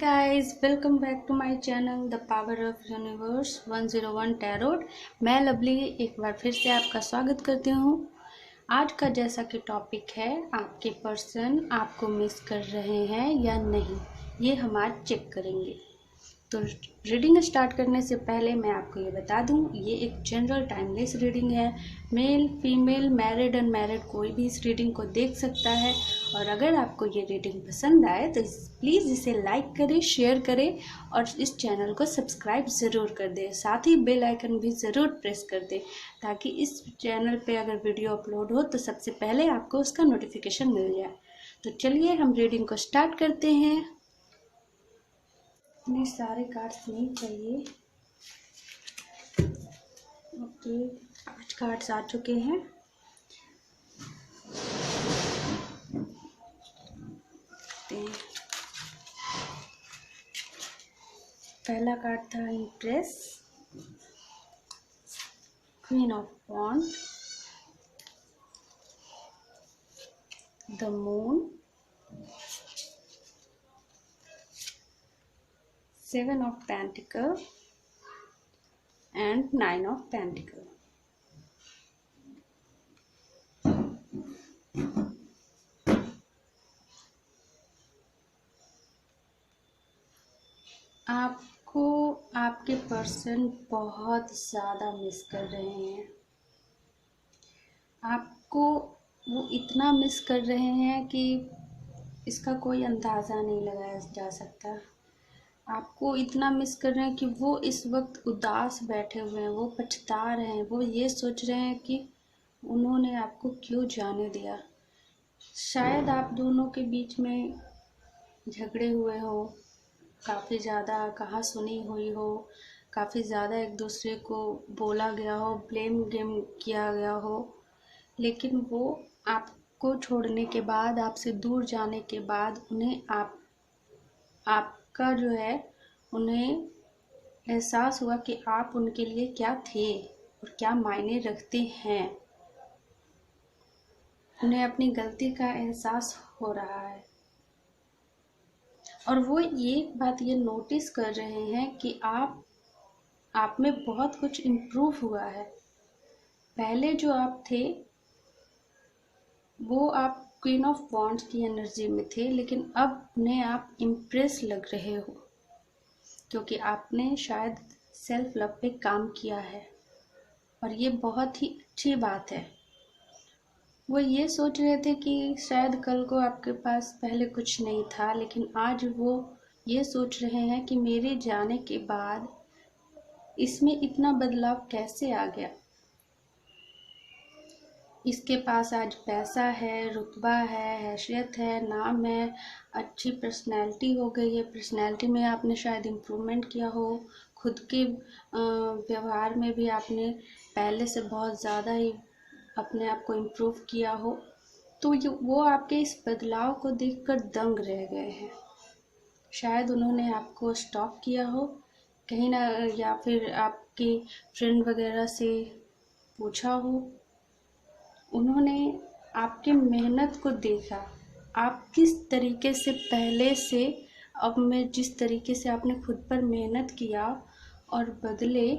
Guys, welcome back to my channel the power of universe 101 tarot. मैं Lovely एक बार फिर से आपका स्वागत करती हूँ। आज का जैसा कि टॉपिक है, आपके पर्सन आपको मिस कर रहे हैं या नहीं, ये हम आज चेक करेंगे। तो रीडिंग स्टार्ट करने से पहले मैं आपको ये बता दूं, ये एक जनरल टाइमलेस रीडिंग है। मेल, फीमेल, मैरिड, अनमैरिड कोई भी इस रीडिंग को देख सकता है। और अगर आपको ये रीडिंग पसंद आए तो प्लीज़ इसे लाइक करें, शेयर करें और इस चैनल को सब्सक्राइब ज़रूर कर दें। साथ ही बेल आइकन भी ज़रूर प्रेस कर दें ताकि इस चैनल पे अगर वीडियो अपलोड हो तो सबसे पहले आपको उसका नोटिफिकेशन मिल जाए। तो चलिए हम रीडिंग को स्टार्ट करते हैं। इतने सारे कार्ड्स नहीं चाहिए। ओके, 5 कार्ड्स आ चुके हैं। पहला कार्ड था empress, queen of wand, the moon, 7 of Pentacles and 9 of Pentacles। आपको आपके पर्सन बहुत ज़्यादा मिस कर रहे हैं। आपको वो इतना मिस कर रहे हैं कि इसका कोई अंदाज़ा नहीं लगाया जा सकता। आपको इतना मिस कर रहे हैं कि वो इस वक्त उदास बैठे हुए हैं, वो पछता रहे हैं, वो ये सोच रहे हैं कि उन्होंने आपको क्यों जाने दिया। शायद आप दोनों के बीच में झगड़े हुए हो, काफ़ी ज़्यादा कहा सुनी हुई हो, काफ़ी ज़्यादा एक दूसरे को बोला गया हो, ब्लेम गेम किया गया हो, लेकिन वो आपको छोड़ने के बाद, आपसे दूर जाने के बाद उन्हें आपका जो है, उन्हें एहसास हुआ कि आप उनके लिए क्या थे और क्या मायने रखते हैं। उन्हें अपनी गलती का एहसास हो रहा है और वो ये बात ये नोटिस कर रहे हैं कि आप में बहुत कुछ इम्प्रूव हुआ है। पहले जो आप थे वो आप क्वीन ऑफ वॉन्ड्स की एनर्जी में थे, लेकिन अब उन्हें आप इम्प्रेस लग रहे हो क्योंकि आपने शायद सेल्फ लव पे काम किया है और ये बहुत ही अच्छी बात है। वो ये सोच रहे थे कि शायद कल को आपके पास पहले कुछ नहीं था, लेकिन आज वो ये सोच रहे हैं कि मेरे जाने के बाद इसमें इतना बदलाव कैसे आ गया। इसके पास आज पैसा है, रुतबा है, हैसियत है, नाम है, अच्छी पर्सनैलिटी हो गई है। पर्सनैलिटी में आपने शायद इम्प्रूवमेंट किया हो, खुद के व्यवहार में भी आपने पहले से बहुत ज़्यादा ही अपने आप को इम्प्रूव किया हो। तो वो आपके इस बदलाव को देखकर दंग रह गए हैं। शायद उन्होंने आपको स्टॉप किया हो कहीं ना, या फिर आपके फ्रेंड वगैरह से पूछा हो। उन्होंने आपके मेहनत को देखा, आप किस तरीके से पहले से अब में जिस तरीके से आपने खुद पर मेहनत किया और बदले,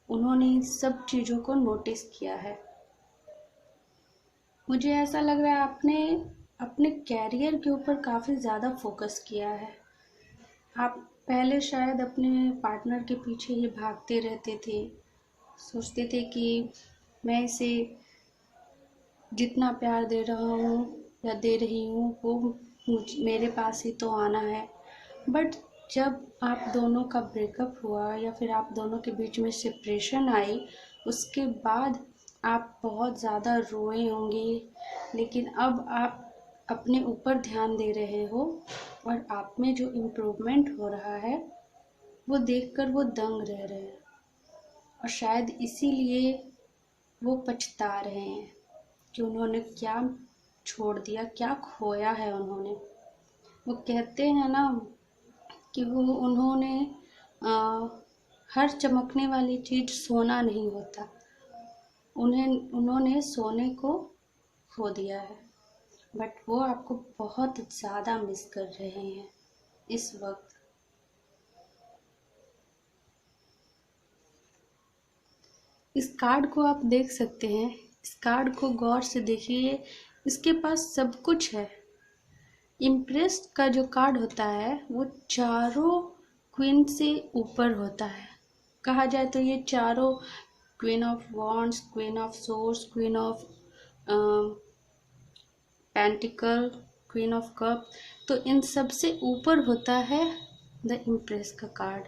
उन्होंने इन सब चीज़ों को नोटिस किया है। मुझे ऐसा लग रहा है आपने अपने कैरियर के ऊपर काफ़ी ज़्यादा फोकस किया है। आप पहले शायद अपने पार्टनर के पीछे ही भागते रहते थे, सोचते थे कि मैं इसे जितना प्यार दे रहा हूँ या दे रही हूँ वो मेरे पास ही तो आना है। बट जब आप दोनों का ब्रेकअप हुआ या फिर आप दोनों के बीच में सेपरेशन आई, उसके बाद आप बहुत ज़्यादा रोए होंगे, लेकिन अब आप अपने ऊपर ध्यान दे रहे हो और आप में जो इम्प्रूवमेंट हो रहा है वो देखकर वो दंग रह रहे हैं और शायद इसीलिए वो पछता रहे हैं कि उन्होंने क्या छोड़ दिया, क्या खोया है उन्होंने। वो कहते हैं ना कि वो उन्होंने हर चमकने वाली चीज़ सोना नहीं होता, उन्होंने सोने को खो दिया है। बट वो आपको बहुत ज़्यादा मिस कर रहे हैं इस वक्त। इस कार्ड को आप देख सकते हैं, इस कार्ड को गौर से देखिए, इसके पास सब कुछ है। इम्प्रेस का जो कार्ड होता है वो चारों क्वीन से ऊपर होता है। कहा जाए तो ये चारों, queen of wands, queen of source, queen of pentacle, queen of cup, तो इन सब से ऊपर होता है द इम्प्रेस का कार्ड।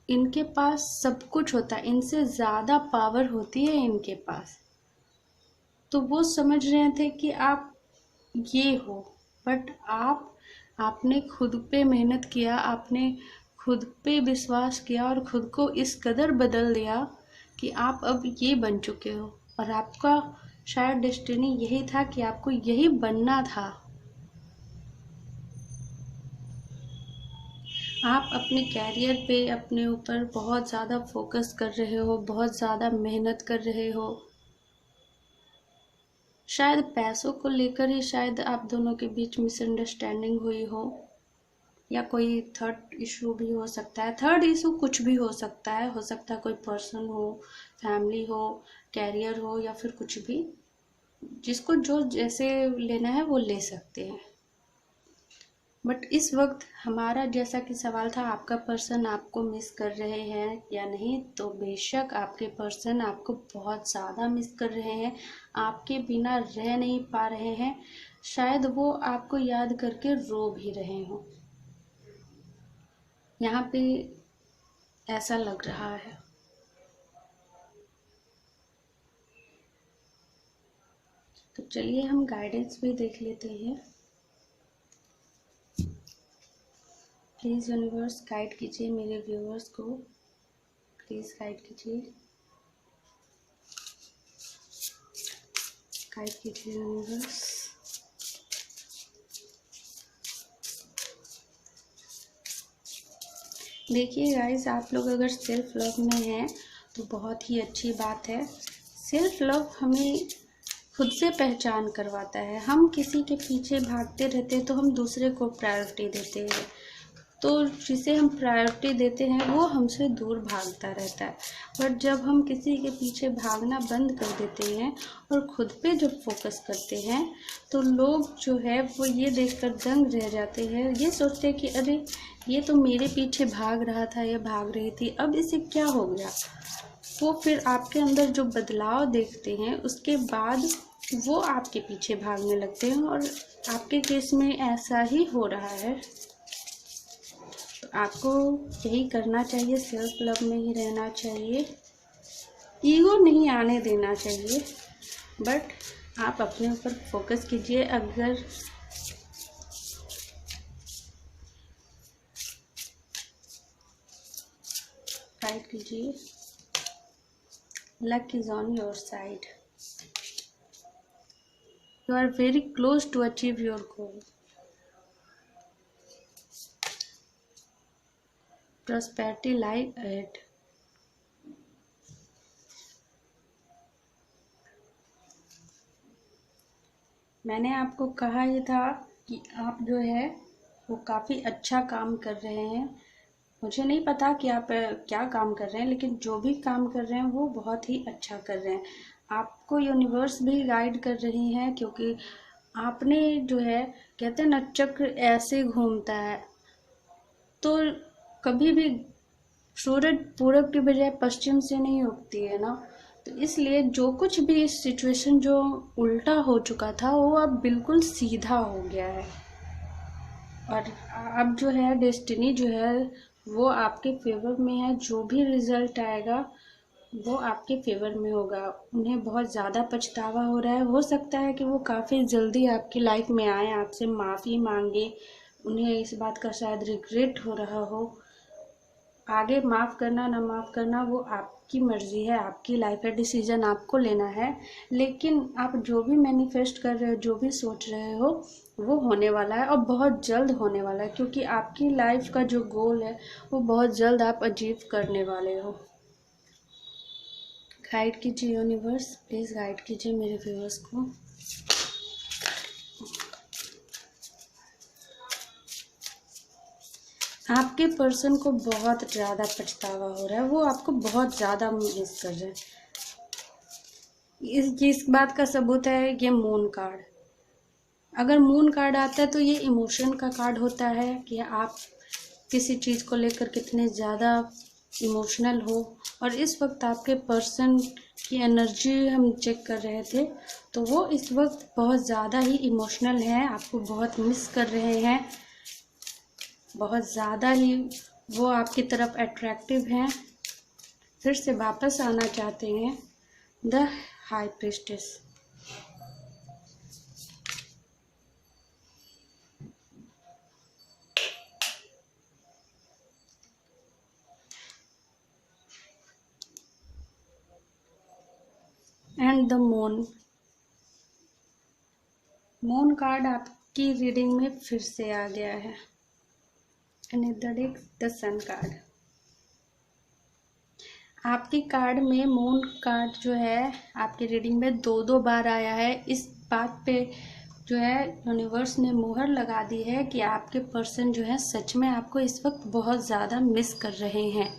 इनके पास सब कुछ होता है, इनसे ज़्यादा पावर होती है इनके पास। तो वो समझ रहे थे कि आप ये हो, बट आपने खुद पे मेहनत किया, आपने खुद पे विश्वास किया और खुद को इस कदर बदल दिया कि आप अब ये बन चुके हो। और आपका शायद डेस्टिनी यही था कि आपको यही बनना था। आप अपने कैरियर पे, अपने ऊपर बहुत ज़्यादा फोकस कर रहे हो, बहुत ज़्यादा मेहनत कर रहे हो। शायद पैसों को लेकर ही शायद आप दोनों के बीच मिसअंडरस्टैंडिंग हुई हो, या कोई थर्ड इशू भी हो सकता है। थर्ड इशू कुछ भी हो सकता है, कोई पर्सन हो, फैमिली हो, कैरियर हो, या फिर कुछ भी। जिसको जो जैसे लेना है वो ले सकते हैं। बट इस वक्त हमारा जैसा कि सवाल था, आपका पर्सन आपको मिस कर रहे हैं या नहीं, तो बेशक आपके पर्सन आपको बहुत ज़्यादा मिस कर रहे हैं, आपके बिना रह नहीं पा रहे हैं। शायद वो आपको याद करके रो भी रहे हों, यहाँ पे ऐसा लग रहा है। तो चलिए हम गाइडेंस भी देख लेते हैं। प्लीज़ यूनिवर्स गाइड कीजिए मेरे व्यूअर्स को, प्लीज़ गाइड कीजिए, गाइड कीजिए यूनिवर्स। देखिए गाइस, आप लोग अगर सेल्फ लव में हैं तो बहुत ही अच्छी बात है। सेल्फ लव हमें खुद से पहचान करवाता है। हम किसी के पीछे भागते रहते हैं तो हम दूसरे को प्रायोरिटी देते हैं, तो जिसे हम प्रायोरिटी देते हैं वो हमसे दूर भागता रहता है। बट जब हम किसी के पीछे भागना बंद कर देते हैं और खुद पे जब फोकस करते हैं, तो लोग जो है वो ये देखकर दंग रह जाते हैं, ये सोचते हैं कि अरे ये तो मेरे पीछे भाग रहा था या भाग रही थी, अब इसे क्या हो गया। वो फिर आपके अंदर जो बदलाव देखते हैं उसके बाद वो आपके पीछे भागने लगते हैं, और आपके केस में ऐसा ही हो रहा है। तो आपको यही करना चाहिए, सेल्फ लव में ही रहना चाहिए, ईगो नहीं आने देना चाहिए। बट आप अपने ऊपर फोकस कीजिए। अगर गाइड कीजिए, luck is on your side, you are very close to achieve your goal. Prosperity lie ahead. मैंने आपको कहा ही था कि आप जो है वो काफ़ी अच्छा काम कर रहे हैं। मुझे नहीं पता कि आप क्या काम कर रहे हैं, लेकिन जो भी काम कर रहे हैं वो बहुत ही अच्छा कर रहे हैं। आपको यूनिवर्स भी गाइड कर रही हैं, क्योंकि आपने जो है, कहते हैं ना, चक्र ऐसे घूमता है, तो कभी भी सूरज पूरब की बजाय पश्चिम से नहीं उगती है ना। तो इसलिए जो कुछ भी सिचुएशन जो उल्टा हो चुका था वो अब बिल्कुल सीधा हो गया है, और अब जो है डेस्टिनी जो है वो आपके फेवर में है। जो भी रिजल्ट आएगा वो आपके फेवर में होगा। उन्हें बहुत ज़्यादा पछतावा हो रहा है, हो सकता है कि वो काफ़ी जल्दी आपकी लाइफ में आए, आपसे माफ़ी मांगे, उन्हें इस बात का शायद रिग्रेट हो रहा हो। आगे माफ़ करना ना माफ़ करना वो आपकी मर्ज़ी है, आपकी लाइफ है, डिसीजन आपको लेना है। लेकिन आप जो भी मैनिफेस्ट कर रहे हो, जो भी सोच रहे हो, वो होने वाला है, और बहुत जल्द होने वाला है, क्योंकि आपकी लाइफ का जो गोल है वो बहुत जल्द आप अचीव करने वाले हो। गाइड कीजिए यूनिवर्स, प्लीज़ गाइड कीजिए मेरे व्यूअर्स को। आपके पर्सन को बहुत ज़्यादा पछतावा हो रहा है, वो आपको बहुत ज़्यादा मिस कर रहे हैं। इस बात का सबूत है ये मून कार्ड। अगर मून कार्ड आता है तो ये इमोशन का कार्ड होता है कि आप किसी चीज़ को लेकर कितने ज़्यादा इमोशनल हो। और इस वक्त आपके पर्सन की एनर्जी हम चेक कर रहे थे, तो वो इस वक्त बहुत ज़्यादा ही इमोशनल है, आपको बहुत मिस कर रहे हैं, बहुत ज़्यादा ही वो आपकी तरफ अट्रैक्टिव हैं, फिर से वापस आना चाहते हैं। The high priestess. And the moon. Moon card आपकी रीडिंग में फिर से आ गया है। And the sun card. आपकी कार्ड में मून कार्ड जो है आपकी रीडिंग में दो बार आया है। इस बात पे जो है यूनिवर्स ने मोहर लगा दी है कि आपके पर्सन जो है सच में आपको इस वक्त बहुत ज़्यादा मिस कर रहे हैं।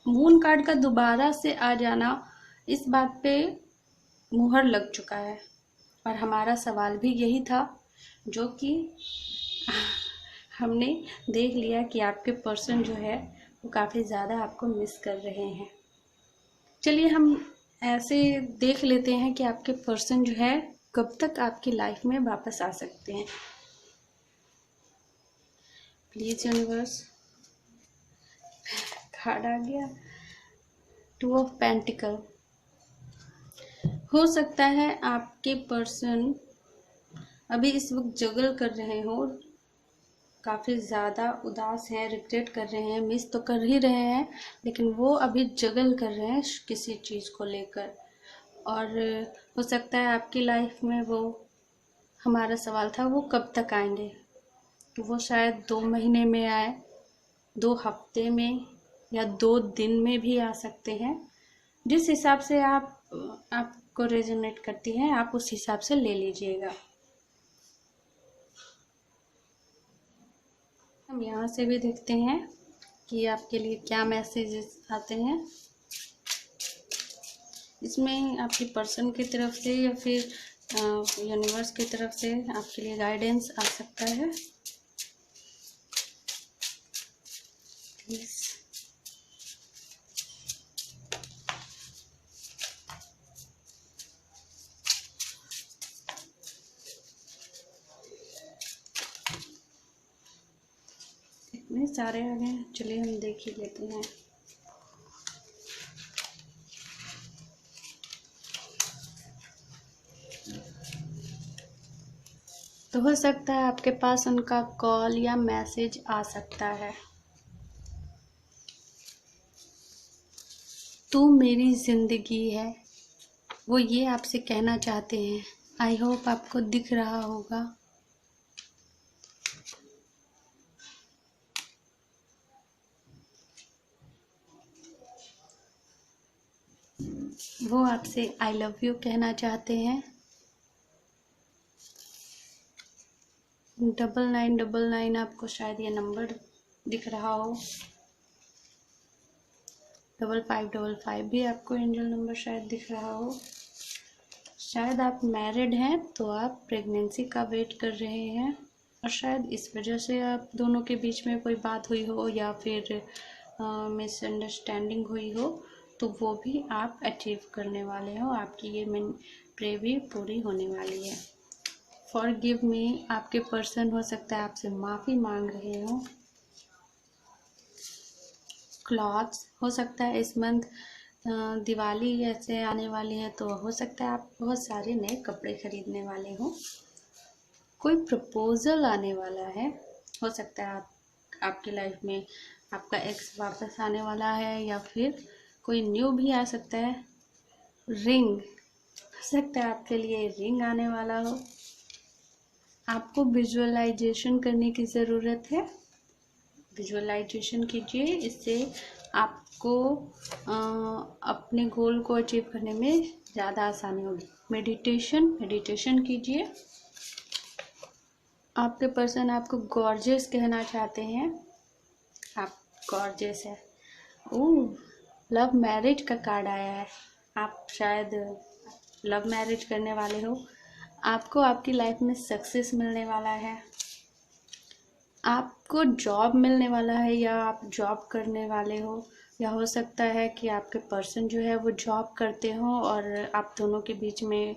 मून कार्ड का दोबारा से आ जाना इस बात पे मोहर लग चुका है। और हमारा सवाल भी यही था, जो कि हमने देख लिया कि आपके पर्सन जो है वो काफ़ी ज़्यादा आपको मिस कर रहे हैं। चलिए हम ऐसे देख लेते हैं कि आपके पर्सन जो है कब तक आपकी लाइफ में वापस आ सकते हैं। Please universe. कार्ड आ गया, 2 ऑफ पेंटिकल। हो सकता है आपके पर्सन अभी इस वक्त जगल कर रहे हो, काफ़ी ज़्यादा उदास हैं, रिग्रेट कर रहे हैं, मिस तो कर ही रहे हैं, लेकिन वो अभी जगल कर रहे हैं किसी चीज़ को लेकर। और हो सकता है आपकी लाइफ में वो, हमारा सवाल था वो कब तक आएंगे, तो वो शायद 2 महीने में आए, 2 हफ्ते में, या 2 दिन में भी आ सकते हैं। जिस हिसाब से आपको रेजोनेट करती हैं आप उस हिसाब से ले लीजिएगा। हम यहाँ से भी देखते हैं कि आपके लिए क्या मैसेजेस आते हैं। इसमें आपकी पर्सन की तरफ से या फिर यूनिवर्स की तरफ से आपके लिए गाइडेंस आ सकता है। प्लीज। इतने सारे आ गए, चलिए हम देख ही लेते हैं। तो हो सकता है आपके पास उनका कॉल या मैसेज आ सकता है। तू मेरी जिंदगी है, वो ये आपसे कहना चाहते हैं। आई होप आपको दिख रहा होगा। वो आपसे आई लव यू कहना चाहते हैं। 9999 आपको शायद ये नंबर दिख रहा हो। 5555 भी आपको एंजल नंबर शायद दिख रहा हो। शायद आप मैरिड हैं तो आप प्रेगनेंसी का वेट कर रहे हैं, और शायद इस वजह से आप दोनों के बीच में कोई बात हुई हो या फिर मिसअंडरस्टैंडिंग हुई हो, तो वो भी आप अचीव करने वाले हो। आपकी ये प्रे भी पूरी होने वाली है। फॉरगिव मी, आपके पर्सन हो सकता है आपसे माफ़ी मांग रहे हो। क्लॉथ्स, हो सकता है इस मंथ दिवाली ऐसे आने वाली है, तो हो सकता है आप बहुत सारे नए कपड़े खरीदने वाले हो। कोई प्रपोजल आने वाला है, हो सकता है आपकी लाइफ में आपका एक्स वापस आने वाला है, या फिर कोई न्यू भी आ सकता है। रिंग, हो सकता है आपके लिए रिंग आने वाला हो। आपको विजुअलाइजेशन करने की ज़रूरत है। विजुअलाइजेशन कीजिए, इससे आपको अपने गोल को अचीव करने में ज़्यादा आसानी होगी। मेडिटेशन कीजिए। आपके पर्सन आपको गॉर्जियस कहना चाहते हैं। आप गॉर्जियस है। ओह, लव मैरिज का कार्ड आया है। आप शायद लव मैरिज करने वाले हो। आपको आपकी लाइफ में सक्सेस मिलने वाला है। आपको जॉब मिलने वाला है या आप जॉब करने वाले हो, या हो सकता है कि आपके पर्सन जो है वो जॉब करते हो और आप दोनों के बीच में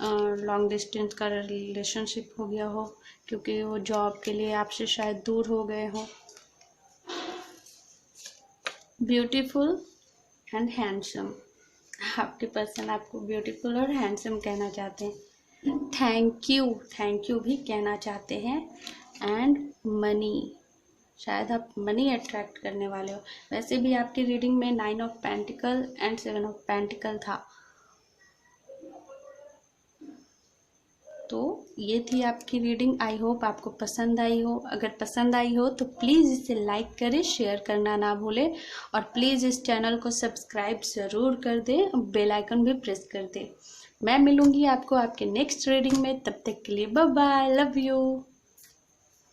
लॉन्ग डिस्टेंस का रिलेशनशिप हो गया हो, क्योंकि वो जॉब के लिए आपसे शायद दूर हो गए हो। ब्यूटीफुल एंड हैंडसम, आपके पर्सन आपको ब्यूटीफुल और हैंडसम कहना चाहते हैं। थैंक यू भी कहना चाहते हैं। एंड मनी, शायद आप मनी अट्रैक्ट करने वाले हो। वैसे भी आपकी रीडिंग में 9 of pentacle and 7 of pentacle था। तो ये थी आपकी रीडिंग। आई होप आपको पसंद आई हो। अगर पसंद आई हो तो प्लीज़ इसे लाइक करें, शेयर करना ना भूलें, और प्लीज़ इस चैनल को सब्सक्राइब ज़रूर कर दें, बेल आइकन भी प्रेस कर दें। मैं मिलूँगी आपको आपके नेक्स्ट रीडिंग में। तब तक के लिए बाय बाय, लव यू।